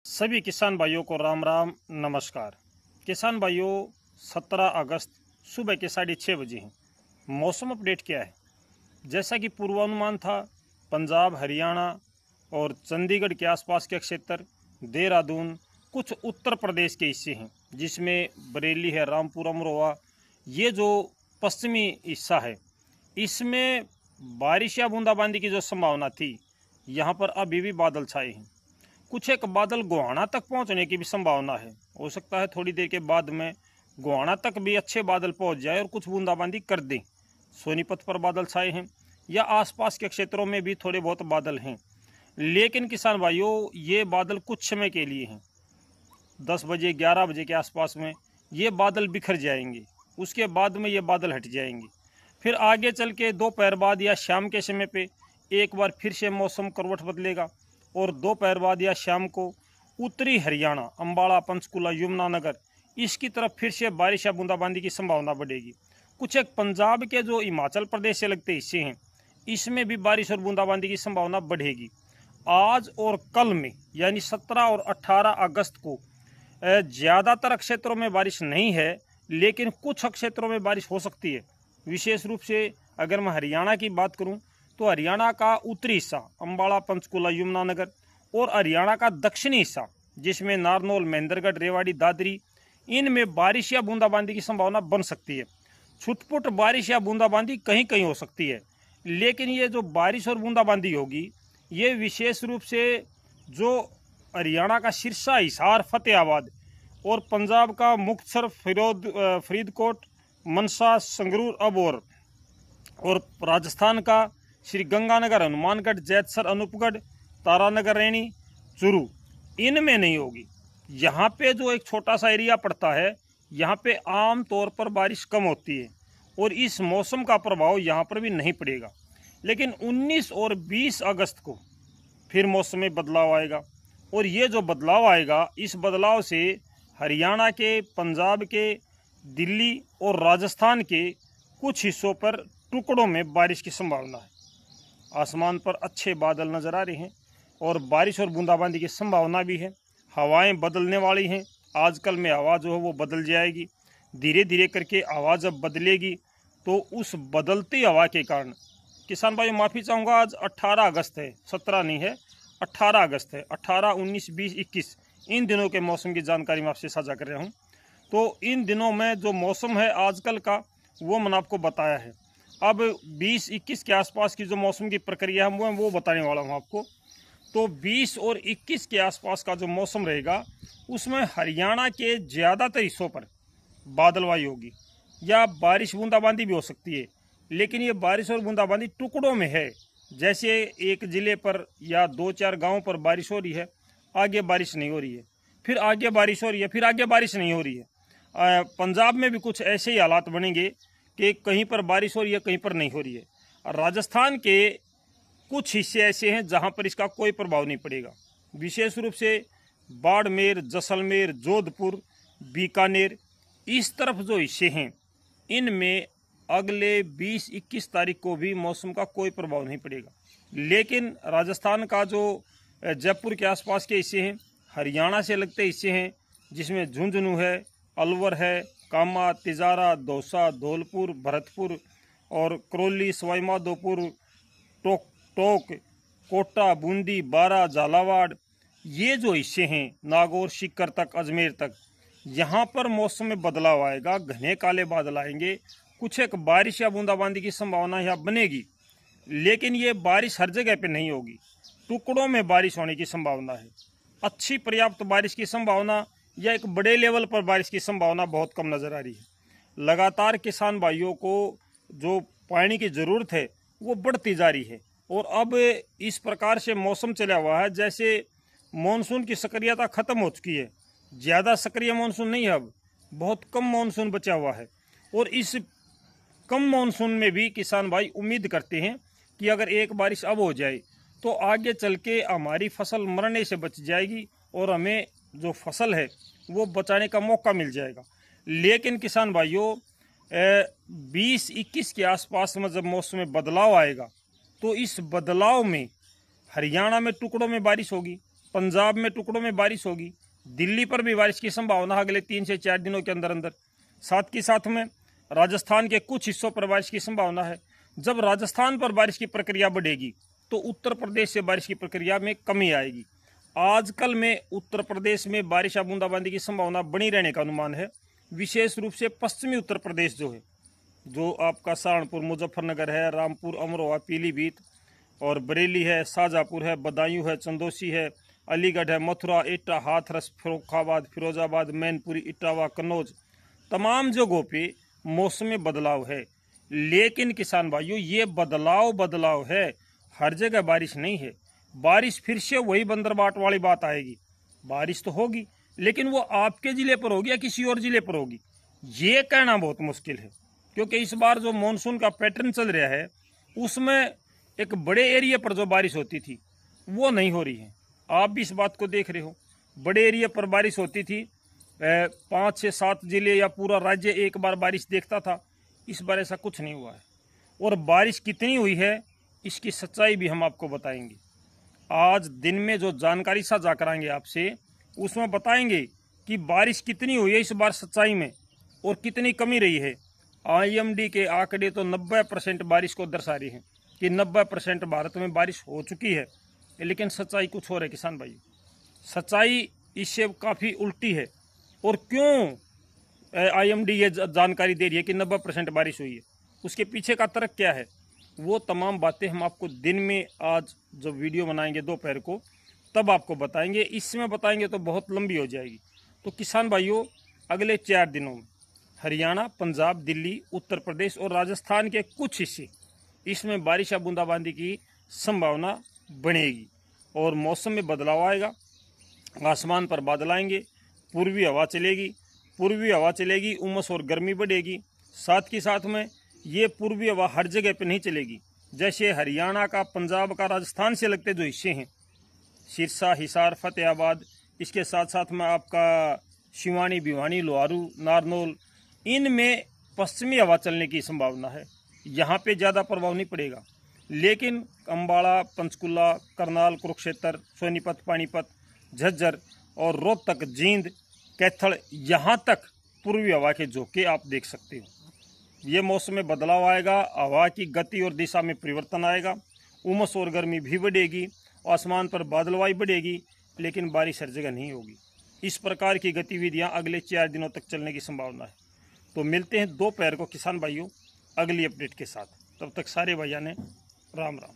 सभी किसान भाइयों को राम राम नमस्कार। किसान भाइयों, 17 अगस्त सुबह के 6:30 बजे हैं। मौसम अपडेट क्या है? जैसा कि पूर्वानुमान था, पंजाब, हरियाणा और चंडीगढ़ के आसपास के क्षेत्र, देहरादून, कुछ उत्तर प्रदेश के हिस्से हैं जिसमें बरेली है, रामपुर, अमरोहा, ये जो पश्चिमी हिस्सा है, इसमें बारिश या बूंदाबांदी की जो संभावना थी, यहाँ पर अभी भी बादल छाए हैं। कुछ एक बादल गोहाना तक पहुंचने की भी संभावना है। हो सकता है थोड़ी देर के बाद में गोहाना तक भी अच्छे बादल पहुंच जाए और कुछ बूंदाबांदी कर दें। सोनीपत पर बादल छाए हैं या आसपास के क्षेत्रों में भी थोड़े बहुत बादल हैं, लेकिन किसान भाइयों, ये बादल कुछ समय के लिए हैं। 10 बजे 11 बजे के आसपास में ये बादल बिखर जाएंगे, उसके बाद में ये बादल हट जाएंगे। फिर आगे चल के दोपहर बाद या शाम के समय पे एक बार फिर से मौसम करवट बदलेगा और दोपहर बाद या शाम को उत्तरी हरियाणा, अम्बाला, पंचकुला, यमुनानगर, इसकी तरफ फिर से बारिश या बूंदाबांदी की संभावना बढ़ेगी। कुछ एक पंजाब के जो हिमाचल प्रदेश से लगते हिस्से हैं, इसमें भी बारिश और बूंदाबांदी की संभावना बढ़ेगी। आज और कल में यानी 17 और 18 अगस्त को ज़्यादातर क्षेत्रों में बारिश नहीं है, लेकिन कुछ क्षेत्रों में बारिश हो सकती है। विशेष रूप से अगर मैं हरियाणा की बात करूं, तो हरियाणा का उत्तरी हिस्सा, अम्बाला, पंचकुला, यमुनानगर, और हरियाणा का दक्षिणी हिस्सा जिसमें नारनौल, महेंद्रगढ़, रेवाड़ी, दादरी, इनमें बारिश या बूंदाबांदी की संभावना बन सकती है। छुटपुट बारिश या बूंदाबांदी कहीं कहीं हो सकती है, लेकिन ये जो बारिश और बूंदाबांदी होगी, ये विशेष रूप से जो हरियाणा का सिरसा, हिसार, फतेहाबाद और पंजाब का मुक्तसर, फरीदकोट, मनसा, संगरूर, अबोर, और राजस्थान का श्री गंगानगर, हनुमानगढ़, जैतसर, अनूपगढ़, तारानगर, रैनी, चूरू, इनमें नहीं होगी। यहाँ पे जो एक छोटा सा एरिया पड़ता है, यहाँ पे आम तौर पर बारिश कम होती है और इस मौसम का प्रभाव यहाँ पर भी नहीं पड़ेगा। लेकिन 19 और 20 अगस्त को फिर मौसम में बदलाव आएगा और ये जो बदलाव आएगा, इस बदलाव से हरियाणा के, पंजाब के, दिल्ली और राजस्थान के कुछ हिस्सों पर टुकड़ों में बारिश की संभावना है। आसमान पर अच्छे बादल नजर आ रहे हैं और बारिश और बूंदाबांदी की संभावना भी है। हवाएं बदलने वाली हैं। आजकल में हवा जो है वो बदल जाएगी। धीरे धीरे करके हवा जब बदलेगी तो उस बदलती हवा के कारण, किसान भाई माफ़ी चाहूँगा, आज 18 अगस्त है, 17 नहीं है, 18 अगस्त है। 18, 19, 20, 21 इन दिनों के मौसम की जानकारी मैं आपसे साझा कर रहा हूँ। तो इन दिनों में जो मौसम है आजकल का, वो मैंने आपको बताया है। अब 20-21 के आसपास की जो मौसम की प्रक्रिया है वो बताने वाला हूँ आपको। तो 20 और 21 के आसपास का जो मौसम रहेगा, उसमें हरियाणा के ज़्यादातर हिस्सों पर बादलवाई होगी या बारिश बूंदाबांदी भी हो सकती है, लेकिन ये बारिश और बूंदाबांदी टुकड़ों में है। जैसे एक ज़िले पर या 2-4 गाँव पर बारिश हो रही है, आगे बारिश नहीं हो रही है, फिर आगे बारिश हो रही है, फिर आगे बारिश नहीं हो रही है। पंजाब में भी कुछ ऐसे ही हालात बनेंगे कि कहीं पर बारिश हो रही है, कहीं पर नहीं हो रही है। राजस्थान के कुछ हिस्से ऐसे हैं जहां पर इसका कोई प्रभाव नहीं पड़ेगा। विशेष रूप से बाड़मेर, जैसलमेर, जोधपुर, बीकानेर, इस तरफ जो हिस्से हैं, इनमें अगले 20-21 तारीख को भी मौसम का कोई प्रभाव नहीं पड़ेगा। लेकिन राजस्थान का जो जयपुर के आसपास के हिस्से हैं, हरियाणा से लगते हिस्से हैं, जिसमें झुंझुनू है, अलवर है, कामा, तिजारा, दौसा, धौलपुर, भरतपुर और करौली, सवाई माधोपुर, टोक, कोटा, बूंदी, बारा, झालावाड़, ये जो हिस्से हैं, नागौर, सीकर तक, अजमेर तक, यहाँ पर मौसम में बदलाव आएगा। घने काले बादल आएंगे। कुछ एक बारिश या बूंदाबांदी की संभावना यहाँ बनेगी, लेकिन ये बारिश हर जगह पे नहीं होगी। टुकड़ों में बारिश होने की संभावना है। अच्छी पर्याप्त बारिश की संभावना या एक बड़े लेवल पर बारिश की संभावना बहुत कम नज़र आ रही है। लगातार किसान भाइयों को जो पानी की ज़रूरत है वो बढ़ती जा रही है और अब इस प्रकार से मौसम चला हुआ है जैसे मानसून की सक्रियता ख़त्म हो चुकी है। ज़्यादा सक्रिय मानसून नहीं है, अब बहुत कम मानसून बचा हुआ है और इस कम मानसून में भी किसान भाई उम्मीद करते हैं कि अगर एक बारिश अब हो जाए तो आगे चल के हमारी फसल मरने से बच जाएगी और हमें जो फसल है वो बचाने का मौका मिल जाएगा। लेकिन किसान भाइयों, 20-21 के आसपास में जब मौसम में बदलाव आएगा तो इस बदलाव में हरियाणा में टुकड़ों में बारिश होगी, पंजाब में टुकड़ों में बारिश होगी, दिल्ली पर भी बारिश की संभावना है अगले 3 से 4 दिनों के अंदर अंदर। साथ के साथ में राजस्थान के कुछ हिस्सों पर बारिश की संभावना है। जब राजस्थान पर बारिश की प्रक्रिया बढ़ेगी तो उत्तर प्रदेश से बारिश की प्रक्रिया में कमी आएगी। आजकल में उत्तर प्रदेश में बारिश या बूंदाबांदी की संभावना बनी रहने का अनुमान है। विशेष रूप से पश्चिमी उत्तर प्रदेश जो है, जो आपका सहारनपुर, मुजफ्फरनगर है, रामपुर, अमरोहा, पीलीभीत और बरेली है, शाहजहाँपुर है, बदायूं है, चंदौसी है, अलीगढ़ है, मथुरा, एटा, हाथरस, फर्रुखाबाद, फिरोजाबाद, मैनपुरी, इटावा, कन्नौज, तमाम जगहों पे मौसम में बदलाव है। लेकिन किसान भाइयों, ये बदलाव है, हर जगह बारिश नहीं है। बारिश फिर से वही बंदरबाट वाली बात आएगी। बारिश तो होगी, लेकिन वो आपके ज़िले पर होगी या किसी और ज़िले पर होगी, ये कहना बहुत मुश्किल है। क्योंकि इस बार जो मानसून का पैटर्न चल रहा है, उसमें एक बड़े एरिया पर जो बारिश होती थी वो नहीं हो रही है। आप भी इस बात को देख रहे हो, बड़े एरिया पर बारिश होती थी, 5 से 7 जिले या पूरा राज्य एक बार बारिश देखता था। इस बार ऐसा कुछ नहीं हुआ है। और बारिश कितनी हुई है, इसकी सच्चाई भी हम आपको बताएंगे। आज दिन में जो जानकारी साझा कराएंगे आपसे, उसमें बताएंगे कि बारिश कितनी हुई है इस बार सच्चाई में और कितनी कमी रही है। IMD के आंकड़े तो 90% बारिश को दर्शा रहे हैं कि 90% भारत में बारिश हो चुकी है। लेकिन सच्चाई कुछ और है किसान भाई, सच्चाई इससे काफ़ी उल्टी है। और क्यों IMD ये जानकारी दे रही है कि 90% बारिश हुई है, उसके पीछे का तर्क क्या है, वो तमाम बातें हम आपको दिन में आज जब वीडियो बनाएंगे दोपहर को तब आपको बताएंगे। इसमें बताएंगे तो बहुत लंबी हो जाएगी। तो किसान भाइयों, अगले 4 दिनों में हरियाणा, पंजाब, दिल्ली, उत्तर प्रदेश और राजस्थान के कुछ हिस्से, इसमें बारिश या बूंदाबांदी की संभावना बनेगी और मौसम में बदलाव आएगा। आसमान पर बादल आएंगे, पूर्वी हवा चलेगी, उमस और गर्मी बढ़ेगी। साथ ही साथ में ये पूर्वी हवा हर जगह पे नहीं चलेगी। जैसे हरियाणा का, पंजाब का, राजस्थान से लगते जो हिस्से हैं, सिरसा, हिसार, फतेहाबाद, इसके साथ साथ में आपका सिवानी, भिवानी, लोहारू, नारनौल, इनमें पश्चिमी हवा चलने की संभावना है। यहाँ पे ज़्यादा प्रभाव नहीं पड़ेगा। लेकिन अम्बाड़ा, पंचकुला, करनाल, कुरुक्षेत्र, सोनीपत, पानीपत, झज्जर और रोहतक, जींद, कैथल, यहाँ तक पूर्वी हवा के झोंके आप देख सकते हो। ये मौसम में बदलाव आएगा, हवा की गति और दिशा में परिवर्तन आएगा, उमस और गर्मी भी बढ़ेगी, आसमान पर बादलवाई बढ़ेगी, लेकिन बारिश हर जगह नहीं होगी। इस प्रकार की गतिविधियां अगले 4 दिनों तक चलने की संभावना है। तो मिलते हैं दोपहर को किसान भाइयों अगली अपडेट के साथ। तब तक सारे भैया ने राम राम।